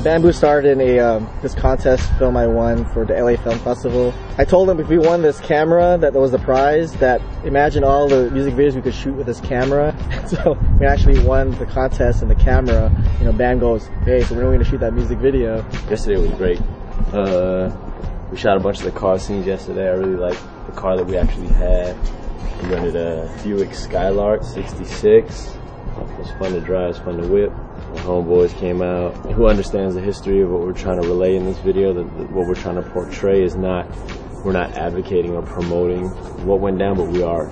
Bambu started in this contest film I won for the LA Film Festival. I told him if we won this camera, that was the prize, that imagine all the music videos we could shoot with this camera. So we actually won the contest and the camera. You know, Bam goes, hey, so when are we going to shoot that music video? Yesterday was great. We shot a bunch of the car scenes yesterday. I really liked the car that we actually had. We rented a Buick Skylark 66. It was fun to drive, it was fun to whip. The homeboys came out. Who understands the history of what we're trying to relay in this video? What we're trying to portray is not, we're not advocating or promoting what went down, but we are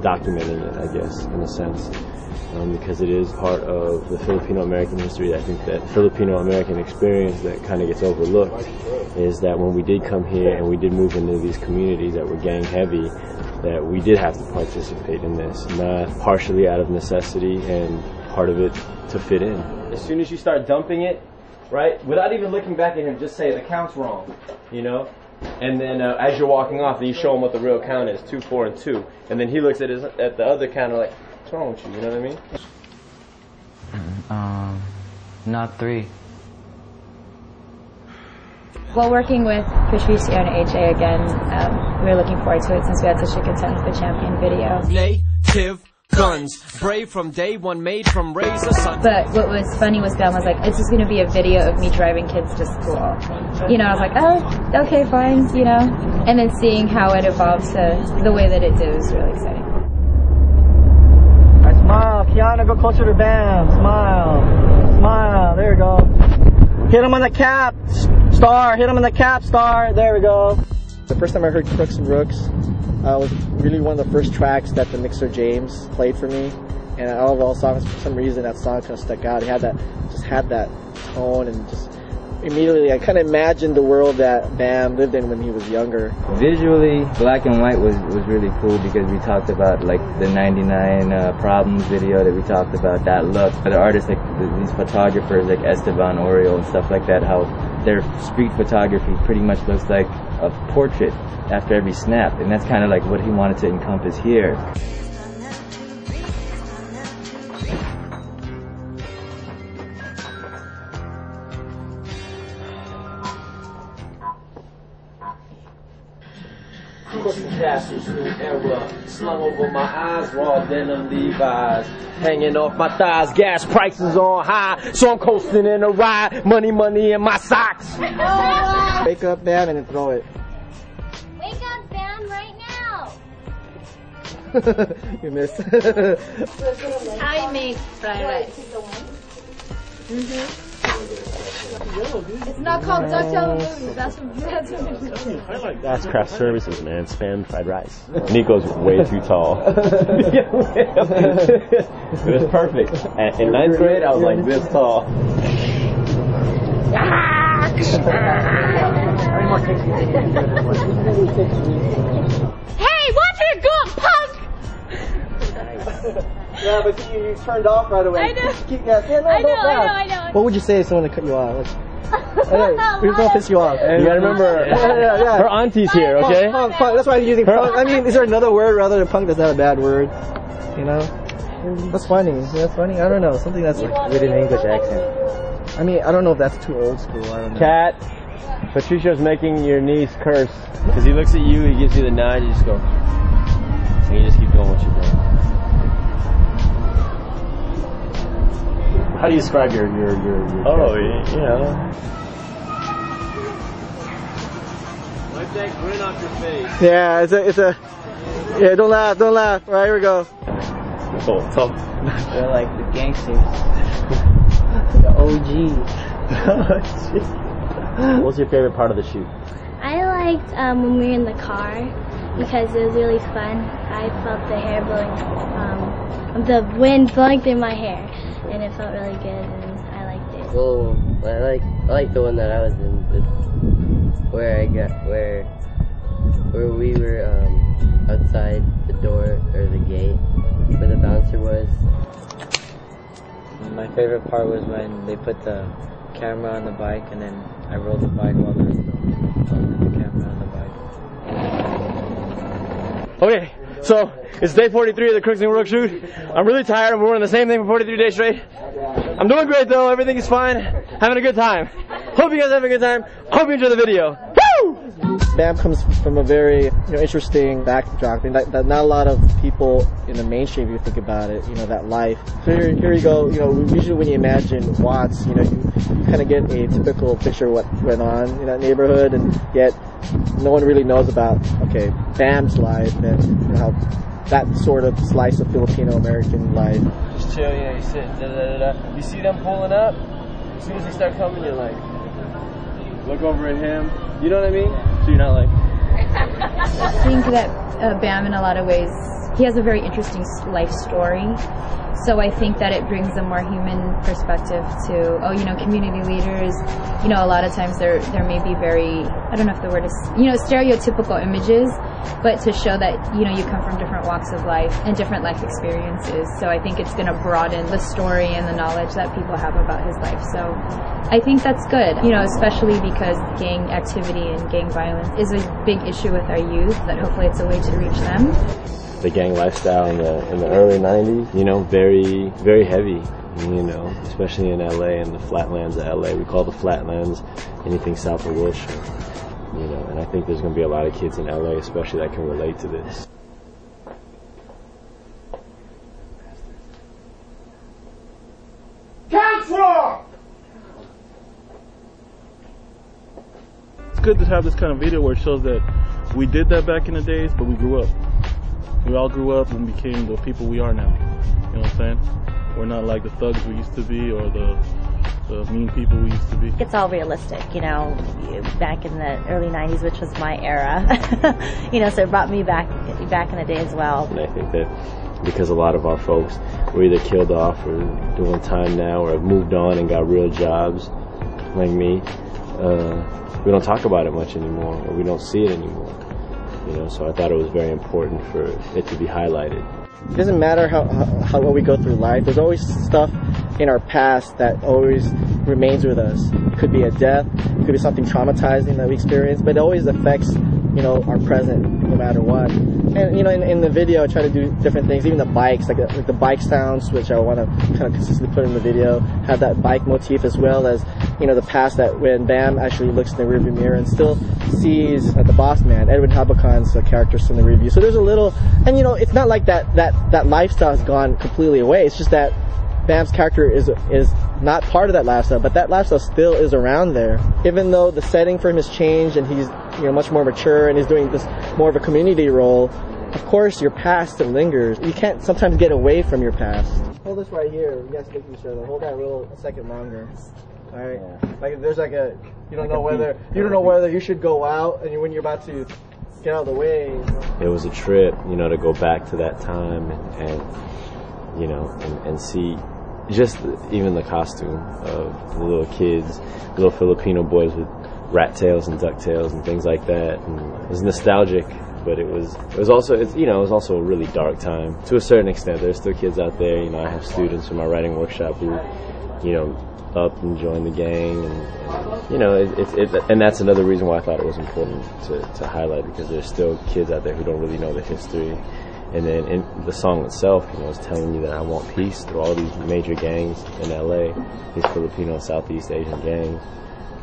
documenting it, I guess, in a sense. Because it is part of the Filipino-American history. I think that Filipino-American experience that kind of gets overlooked is that when we did come here and we did move into these communities that were gang heavy, that we did have to participate in this, not partially out of necessity and part of it to fit in. As soon as you start dumping it, right, without even looking back at him, just say the count's wrong, you know? And then as you're walking off, then you show him what the real count is, 2, 4, and 2. And then he looks at the other counter like, what's wrong with you, you know what I mean? Not 3. Well, working with Patricio and AJ again, we're looking forward to it since we had such a good time with the Champion video. Native guns, brave from day one, made from razor sun. But what was funny was Ben was like, it's just going to be a video of me driving kids to school. You know, I was like, oh, okay, fine, you know. And then seeing how it evolved to the way that it did was really exciting. Alright, smile. Kiana, go closer to Bam. Smile. Smile. There we go. Hit him on the cap, star. Hit him on the cap, star. There we go. The first time I heard Crooks and Rooks was really one of the first tracks that the mixer James played for me. And out of all songs, for some reason, that song kind of stuck out. It had that, just had that tone, and just immediately I kind of imagined the world that Bam lived in when he was younger. Visually, black and white was really cool because we talked about like the 99 Problems video that we talked about, that look. The artists, like these photographers like Esteban Oriol and stuff like that, how their street photography pretty much looks like a portrait after every snap, and that's kind of like what he wanted to encompass here. Slung over my eyes, raw denim Levi's, hanging off my thighs, gas prices on high, so I'm coasting in a ride, money in my socks. Wake up, Bam, and then throw it. Wake up, Bam, right now. You missed. I make fried rice. It's not called ducktail movies. That's what That's craft services, man. Spam fried rice. Nico's way too tall. It was perfect. In 9th grade, I was like this tall. Hey, watch it go, punk! Yeah, but you turned off right away. I know. I know. What would you say if someone cut you off? Like, we're gonna piss you off. You gotta remember, her auntie's here, okay? Punk. That's why I'm using punk. I mean, is there another word rather than punk that's not a bad word? You know? That's funny. That's funny. I don't know. Something that's like with an English accent. I mean, I don't know if that's too old school. I don't know. Cat, Patricio's making your niece curse. Because he looks at you, he gives you the nod, you just go. And you just keep doing what you're doing. How do you describe your Oh, you know. Wipe that grin off your face. Yeah, it's a. Yeah, don't laugh. All right, here we go. Oh, tough. They're like the gangsters. The OG. What's your favorite part of the shoot? I liked when we were in the car because it was really fun. I felt the hair blowing, the wind blowing through my hair, and it felt really good, and I liked it. Well, I like the one that I was in, where we were outside the door or the gate where the bouncer was. My favorite part was when they put the camera on the bike and then I rode the bike while they put the camera on the bike. Okay, So it's day 43 of the Crooks and Rooks shoot. I'm really tired. I'm wearing the same thing for 43 days straight. I'm doing great though. Everything is fine. Having a good time. Hope you guys have a good time. Hope you enjoy the video. Woo! Bam comes from a very interesting backdrop. I mean, that not a lot of people in the mainstream, if you think about it, that life. So here you go. Usually when you imagine Watts, you kind of get a typical picture of what went on in that neighborhood, and yet no one really knows about Bam's life and how that sort of slice of Filipino American life. Just chill, you sit, You see them pulling up. As soon as they start coming, you're like, look over at him. You know what I mean? So you're not like. I think that Bam, in a lot of ways, he has a very interesting life story. So I think that it brings a more human perspective to, community leaders. A lot of times there may be very, I don't know if the word is, stereotypical images, but to show that, you come from different walks of life and different life experiences. So I think it's going to broaden the story and the knowledge that people have about his life. So I think that's good, especially because gang activity and gang violence is a big issue with our youth, that hopefully it's a way to reach them. The gang lifestyle in the early 90s, very, very heavy, especially in LA and the flatlands of LA. We call the flatlands anything south of Wilshire, and I think there's going to be a lot of kids in LA especially that can relate to this. It's good to have this kind of video where it shows that we did that back in the days, but we grew up. We all grew up and became the people we are now. You know what I'm saying? We're not like the thugs we used to be or the mean people we used to be. It's all realistic, back in the early 90s, which was my era. So it brought me back in the day as well. And I think that because a lot of our folks were either killed off or doing time now or have moved on and got real jobs, like me, we don't talk about it much anymore, or we don't see it anymore. So I thought it was very important for it to be highlighted. It doesn't matter how we go through life. There's always stuff in our past that always remains with us. It could be a death, it could be something traumatizing that we experience, but it always affects our present no matter what. And in the video I try to do different things, even the bikes, like the bike sounds, which I want to kind of consistently put in the video, have that bike motif, as well as the past, that when Bam actually looks in the rearview mirror and still sees the boss man, Edwin Habakan's characters in the rearview. So there's a little, and it's not like that lifestyle has gone completely away. It's just that Bam's character is not part of that lifestyle, but that lifestyle still is around there. Even though the setting for him has changed and he's much more mature and he's doing this more of a community role, of course your past still lingers. You can't sometimes get away from your past. Hold this right here. You guys look at each other. Hold that a second longer. All right. Yeah. Like if there's you don't know whether you should go out, and when you're about to get out of the way. It was a trip, to go back to that time and see just even the costume of the little kids, little Filipino boys with rat tails and duck tails and things like that. And it was nostalgic, but it was also a really dark time to a certain extent. There's still kids out there. I have students in my writing workshop who, up and join the gang, and that's another reason why I thought it was important to highlight, because there's still kids out there who don't really know the history. And then in the song itself, is telling you that I want peace through all these major gangs in LA, these Filipino Southeast Asian gangs.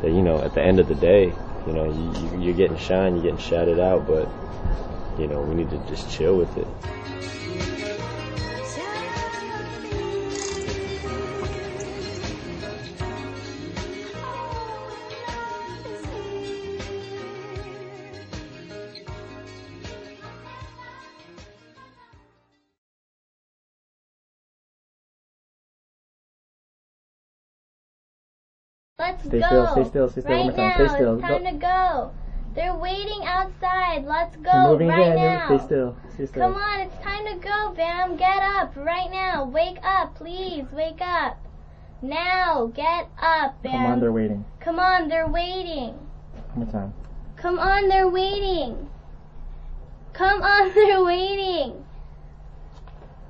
That at the end of the day, you're getting shined, you're getting shouted out, but we need to just chill with it. Let's Stay go. Still. Stay still. Right One more time. now. Stay still. It's time to go. They're waiting outside. Let's go. You're moving right again. now. Stay still. Stay still. Come on, it's time to go, Bam. Get up right now. Wake up, please. Wake up. Now, get up, Bam. Come on, they're waiting. Come on, they're waiting. One more time. Come on, they're waiting. Come on, they're waiting.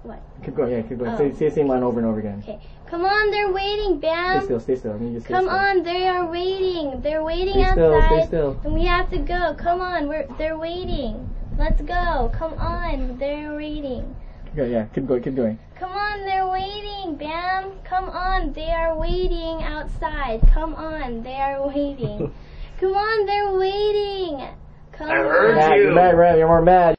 What? Keep going. Yeah, keep going. Oh. Say the same line over and over again. Okay. Come on, they're waiting, Bam. Stay still. I need you to stay Come still. on, they are waiting. They're waiting Stay still, outside. stay still. And we have to go. Come on, they're waiting. Let's go. Come on, they're waiting. Okay, yeah, keep going. Come on, they're waiting, Bam. Come on, they are waiting outside. Come on, they are waiting. Come on, they're waiting. Come on. Mad, you're mad, Ram. You're more mad.